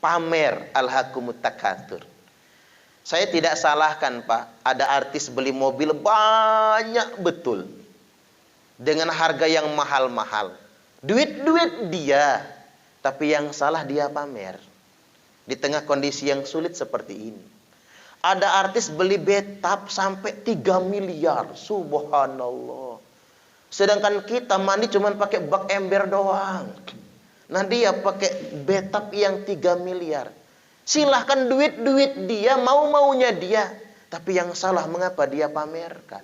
pamer, alhaakumut takatsur. Saya tidak salahkan Pak, ada artis beli mobil banyak betul, dengan harga yang mahal-mahal. Duit-duit dia, tapi yang salah dia pamer. Di tengah kondisi yang sulit seperti ini. Ada artis beli bathtub sampai 3 miliar. Subhanallah. Sedangkan kita mandi cuma pakai bak ember doang. Nah dia pakai bathtub yang 3 miliar. Silahkan duit-duit dia, mau-maunya dia. Tapi yang salah mengapa dia pamerkan?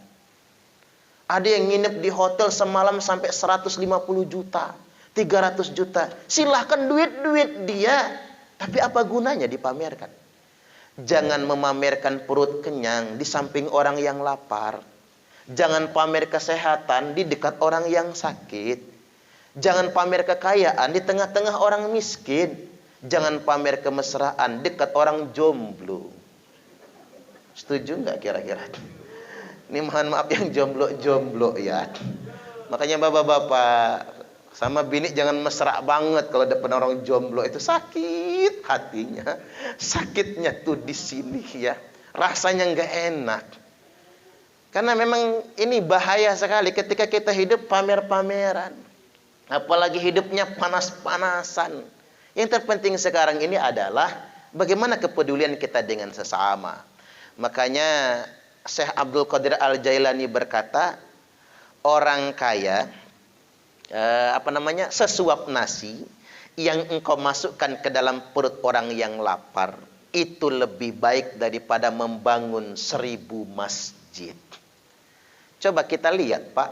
Ada yang nginep di hotel semalam sampai 150 juta, 300 juta. Silahkan duit-duit dia. Tapi apa gunanya dipamerkan? Jangan memamerkan perut kenyang di samping orang yang lapar. Jangan pamer kesehatan di dekat orang yang sakit. Jangan pamer kekayaan di tengah-tengah orang miskin. Jangan pamer kemesraan dekat orang jomblo. Setuju nggak kira-kira? Ini mohon maaf yang jomblo-jomblo ya. Makanya bapak-bapak sama bini jangan mesra banget kalau depan orang jomblo, itu sakit hatinya. Sakitnya tuh di sini ya. Rasanya nggak enak. Karena memang ini bahaya sekali ketika kita hidup pamer-pameran. Apalagi hidupnya panas-panasan. Yang terpenting sekarang ini adalah bagaimana kepedulian kita dengan sesama. Makanya Syekh Abdul Qadir Al-Jailani berkata, orang kaya sesuap nasi yang engkau masukkan ke dalam perut orang yang lapar itu lebih baik daripada membangun 1000 masjid. Coba kita lihat Pak,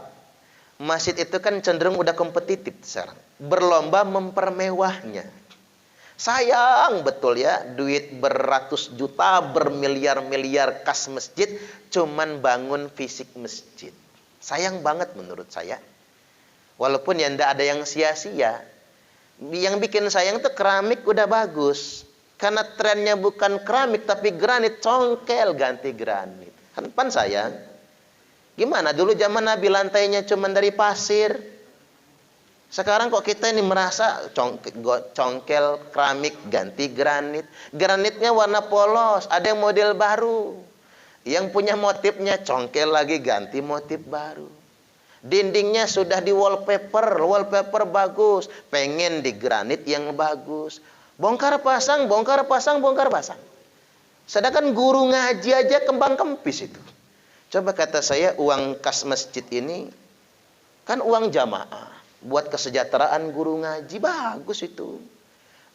masjid itu kan cenderung udah kompetitif sekarang, berlomba mempermewahnya. Sayang betul ya, duit beratus juta, bermiliar-miliar kas masjid, cuman bangun fisik masjid. Sayang banget menurut saya. Walaupun ya tidak ada yang sia-sia. Yang bikin sayang tuh keramik udah bagus. Karena trennya bukan keramik tapi granit, congkel ganti granit. Kan sayang. Gimana dulu zaman Nabi lantainya cuma dari pasir. Sekarang kok kita ini merasa congkel keramik ganti granit. Granitnya warna polos, ada yang model baru. Yang punya motifnya congkel lagi ganti motif baru. Dindingnya sudah di wallpaper bagus, pengen di granit yang bagus. Bongkar pasang. Sedangkan guru ngaji aja kembang kempis itu. Coba kata saya, uang kas masjid ini kan uang jamaah. Buat kesejahteraan guru ngaji, bagus itu.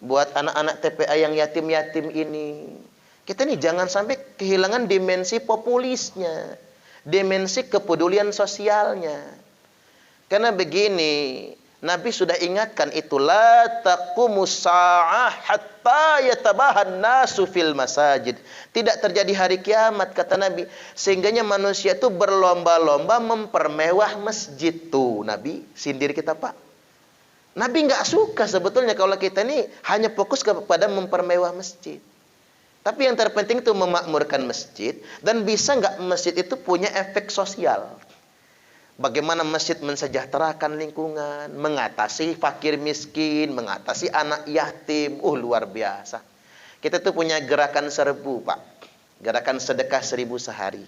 Buat anak-anak TPA yang yatim-yatim ini. Kita nih jangan sampai kehilangan dimensi populisnya. Dimensi kepedulian sosialnya. Karena begini, Nabi sudah ingatkan itu, la taqumus sa'ah hatta yatabahan nasu fil masajid. Tidak terjadi hari kiamat kata Nabi, sehingganya manusia itu berlomba-lomba mempermewah masjid tuh. Nabi sindir kita Pak. Nabi nggak suka sebetulnya kalau kita ini hanya fokus kepada mempermewah masjid. Tapi yang terpenting itu memakmurkan masjid, dan bisa nggak masjid itu punya efek sosial. Bagaimana masjid mensejahterakan lingkungan, mengatasi fakir miskin, mengatasi anak yatim. Luar biasa. Kita tuh punya gerakan serbu Pak. Gerakan sedekah 1000 sehari.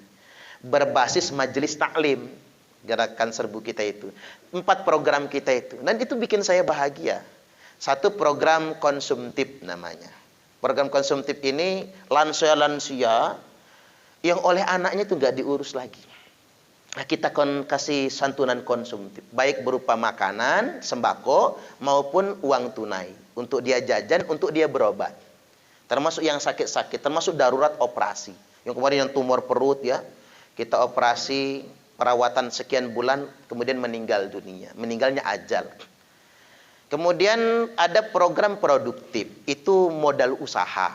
Berbasis majelis taklim. Gerakan serbu kita itu. 4 program kita itu. Dan itu bikin saya bahagia. 1 program konsumtif namanya. Program konsumtif ini lansia-lansia yang oleh anaknya itu nggak diurus lagi. Nah, kita kasih santunan konsumtif, baik berupa makanan, sembako, maupun uang tunai. Untuk dia jajan, untuk dia berobat. Termasuk yang sakit-sakit, termasuk darurat operasi. Yang kemarin yang tumor perut ya, kita operasi, perawatan sekian bulan, kemudian meninggal dunia. Meninggalnya ajal. Kemudian ada program produktif, itu modal usaha.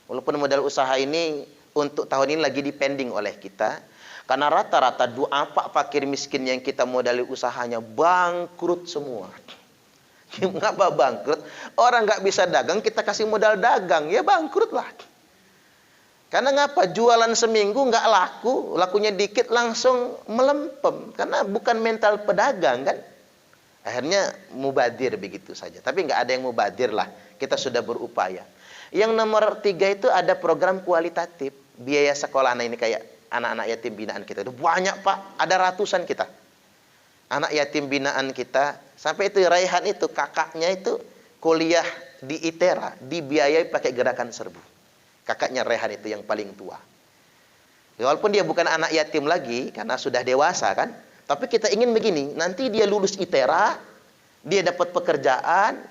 Walaupun modal usaha ini untuk tahun ini lagi dipending oleh kita. Karena rata-rata duafa fakir miskin yang kita modali usahanya bangkrut semua. Mengapa bangkrut? Orang nggak bisa dagang, kita kasih modal dagang, ya bangkrut lah. Karena ngapa? Jualan seminggu nggak laku, lakunya dikit langsung melempem. Karena bukan mental pedagang kan. Akhirnya mubadir begitu saja. Tapi nggak ada yang mubadir lah. kita sudah berupaya. Yang nomor 3 itu ada program kualitatif, biaya sekolah. Nah ini kayak anak-anak yatim binaan kita. Itu banyak Pak, ada ratusan kita. Anak yatim binaan kita, sampai itu Raihan itu, kakaknya itu kuliah di ITERA, dibiayai pakai Gerakan Serbu. Kakaknya Raihan itu yang paling tua. Ya, walaupun dia bukan anak yatim lagi, karena sudah dewasa kan. Tapi kita ingin begini, nanti dia lulus ITERA, dia dapat pekerjaan,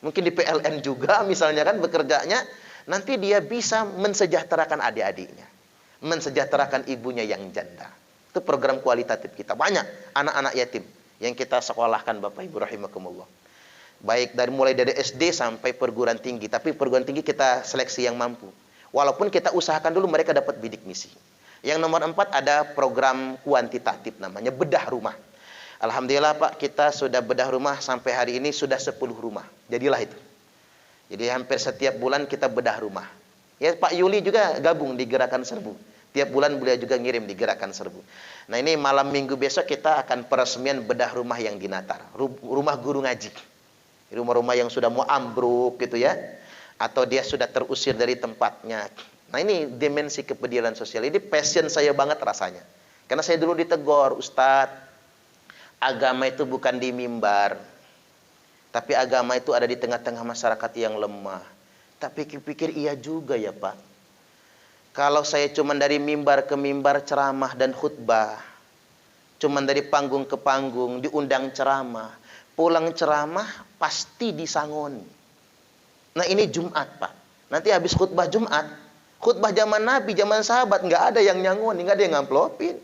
mungkin di PLN juga misalnya kan bekerjanya, nanti dia bisa mensejahterakan adik-adiknya, mensejahterakan ibunya yang janda. Itu program kualitatif kita. Banyak anak-anak yatim yang kita sekolahkan Bapak Ibu rahimakumullah. Baik mulai dari SD sampai perguruan tinggi, tapi perguruan tinggi kita seleksi yang mampu. Walaupun kita usahakan dulu mereka dapat bidik misi. Yang nomor 4 ada program kuantitatif namanya bedah rumah. Alhamdulillah Pak, kita sudah bedah rumah sampai hari ini sudah 10 rumah. Jadilah itu. Jadi hampir setiap bulan kita bedah rumah. Ya Pak Yuli juga gabung di Gerakan Serbu. Tiap bulan beliau juga ngirim di Gerakan Serbu. Nah ini malam minggu besok kita akan peresmian bedah rumah yang di Natar. Rumah guru ngaji. Rumah-rumah yang sudah mau ambruk gitu ya. Atau dia sudah terusir dari tempatnya. Nah ini dimensi kepedulian sosial. Ini passion saya banget rasanya. Karena saya dulu ditegur, Ustadz, agama itu bukan di mimbar, tapi agama itu ada di tengah-tengah masyarakat yang lemah. Tapi pikir iya juga ya Pak. Kalau saya cuma dari mimbar ke mimbar ceramah dan khutbah, cuma dari panggung ke panggung diundang ceramah, pulang ceramah pasti disangoni. Nah ini Jumat Pak. Nanti habis khutbah Jumat, khutbah zaman Nabi, zaman sahabat, nggak ada yang nyangoni, nggak ada yang ngamplopin.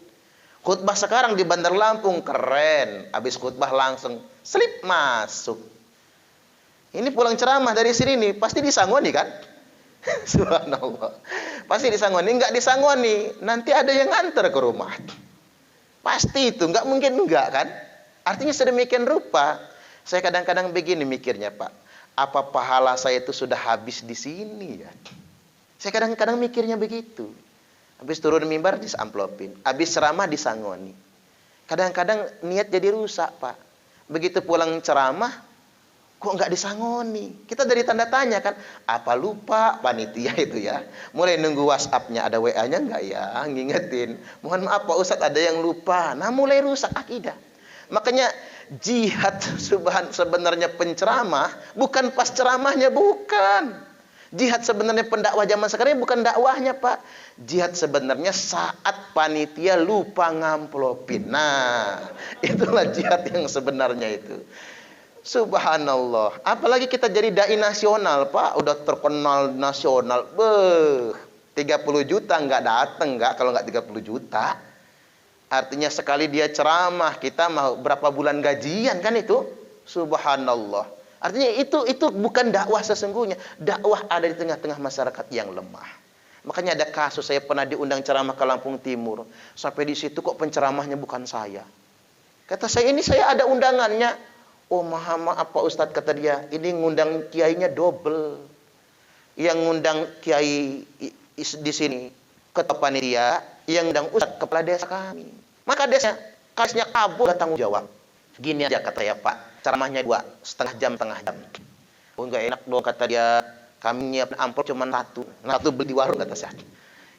Khutbah sekarang di Bandar Lampung keren, habis khutbah langsung slip masuk. Ini pulang ceramah dari sini nih, pasti disangoni kan? Subhanallah. Pasti disangoni, enggak disangoni, nanti ada yang nganter ke rumah. Pasti itu, enggak mungkin enggak kan? Artinya sedemikian rupa. Saya kadang-kadang begini mikirnya Pak, apa pahala saya itu sudah habis di sini ya? Saya kadang-kadang mikirnya begitu. Habis turun mimbar disamplopin, habis ceramah disangoni. Kadang-kadang niat jadi rusak Pak. Begitu pulang ceramah, kok nggak disangoni? Kita dari tanda tanya kan, apa lupa panitia itu ya? Mulai nunggu WhatsApp-nya, ada WA-nya nggak ya? Ngingetin, mohon maaf Pak Ustadz ada yang lupa. Nah mulai rusak akidah. Makanya jihad sebenarnya penceramah, bukan pas ceramahnya, bukan. Jihad sebenarnya pendakwah zaman sekarang bukan dakwahnya Pak. Jihad sebenarnya saat panitia lupa ngamplopin. Nah, itulah jihad yang sebenarnya itu. Subhanallah. Apalagi kita jadi dai nasional Pak. Udah terkenal nasional. 30 juta nggak dateng nggak kalau nggak 30 juta. Artinya sekali dia ceramah kita mau berapa bulan gajian kan itu. Subhanallah. Artinya itu bukan dakwah sesungguhnya. Dakwah ada di tengah-tengah masyarakat yang lemah. Makanya ada kasus saya pernah diundang ceramah ke Lampung Timur. Sampai di situ kok penceramahnya bukan saya. Kata saya ini saya ada undangannya. Oh maaf Pak Ustadz kata dia. Ini ngundang kiainya double. Yang ngundang kiai di sini ketua panitia, yang ngundang Ustadz kepala desa kami. Maka kasnya kabur gak tanggung jawab. Gini aja kata ya Pak. Ceramahnya 2,5 jam, setengah jam. Oh enggak enak dong kata dia. Kami nyiapin amplop cuma satu beli di warung kata saya.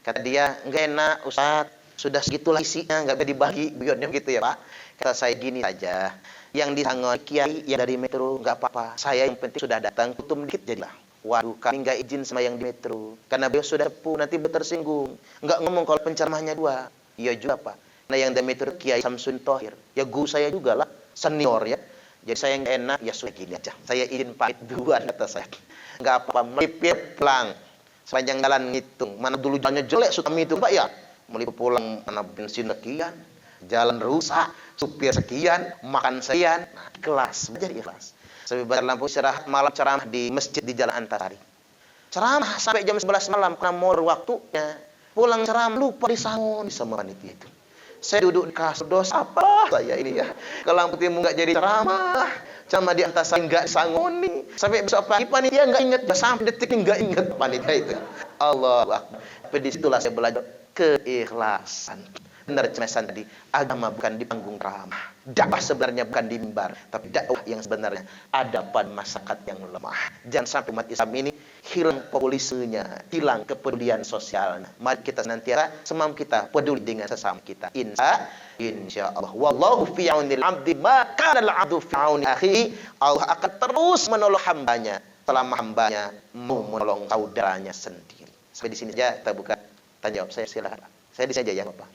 Kata dia enggak enak Ustaz, sudah segitulah isinya enggak bisa dibagi. Biyotnya gitu ya Pak. Kata saya gini saja, yang disangoni kiai yang dari metro enggak apa-apa. Saya yang penting sudah datang, tutup dikit jadilah. Waduh, kami enggak izin sama yang di metro karena beliau sudah sepuh, nanti tersinggung. Enggak ngomong kalau penceramahnya 2. Iya juga Pak. Nah yang di metro Kiai Samsun Thohir, ya guru saya juga lah, senior ya. Jadi saya nggak enak, ya sudah gini aja. Saya izin pamit duluan kata saya. Nggak apa-apa, melipir pulang. Sepanjang jalan ngitung. Mana dulu jalannya jelek, suka ngitung Pak ya. Melipir pulang, mana bensin sekian, jalan rusak, supir sekian, makan sekian. Nah, ikhlas, belajar ikhlas. Sampai Bandar Lampung istirahat malam ceramah di masjid di Jalan Antasari. Ceramah sampai jam 11 malam karena molor waktunya. Pulang ceramah lupa disangon sama panitia itu. Saya duduk di kasur, dosa apa saya ini ya. Ke Lampung Timur nggak jadi ceramah, sama di Antasari nggak disangoni. Sampai besok pagi panitia nggak ingat, sampai detik ini nggak ingat panitia itu. Allahu Akbar. Tapi disitulah saya belajar keikhlasan. benar cemesan tadi, agama bukan di panggung drama. Dakwah sebenarnya bukan di mimbar, tapi dakwah yang sebenarnya ada pada masyarakat yang lemah. Jangan sampai umat Islam ini hilang populismenya, hilang kepedulian sosialnya. Mari kita senantiasa semampu kita peduli dengan sesama kita. Insya Allah. Wallahu fi aunil abdi ma kana al-abdu fi auni akhihi. Allah akan terus menolong hambanya selama hambanya mau menolong saudaranya sendiri. Sampai di sini aja kita buka tanya jawab. Saya silakan. Saya di sini aja ya, Bapak.